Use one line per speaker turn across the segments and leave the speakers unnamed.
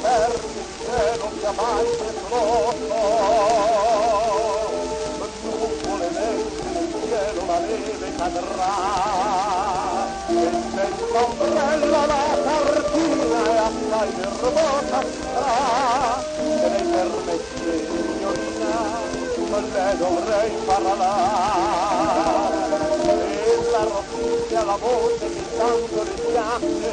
per il cielo che mai è troppo. Nuvole nere nel cielo la neve cadrà, e senza ombrella la sardina è assai nervosa sarà. Se lei permette, signorina, con lei dovrei parlare, e la rosicchia la voce che tanto le piace.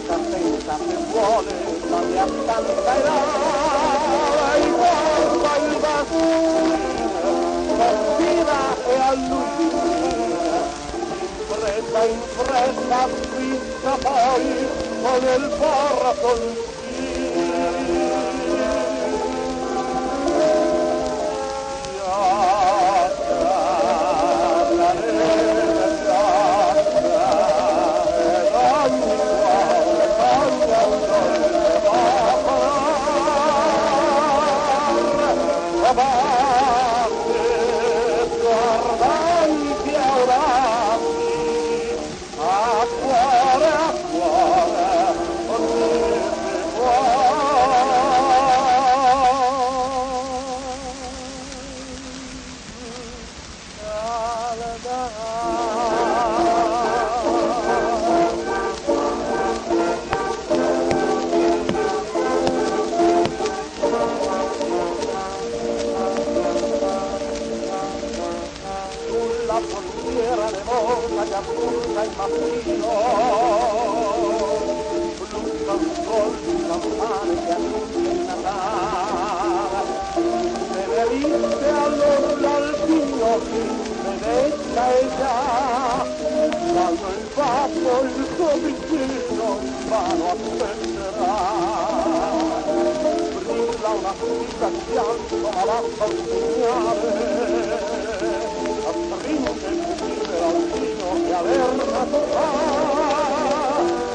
Pensa se vuole, ma mi accanterà e guarda il bambino, sospira e allucina, in fretta spicca poi con il sulla frontiera lemosa che appunta il mattino, blucca un colpo di campane che annuncia il Natale. Se ne risse all'orlo alpino, vedetta e già, quando il babbo il suo vicino invano aspetterà. Brilla una fitta di pianto ma basta un segnale, stringe il libero al vino che averna fa,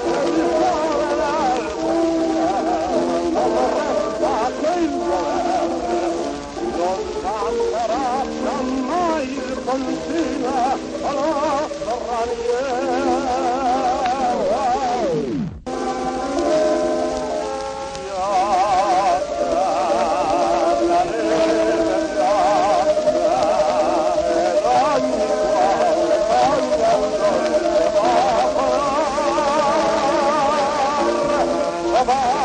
e il cuore l'alba, non resta che il volere, non passerà mai il confine alla straniera. Bye-bye.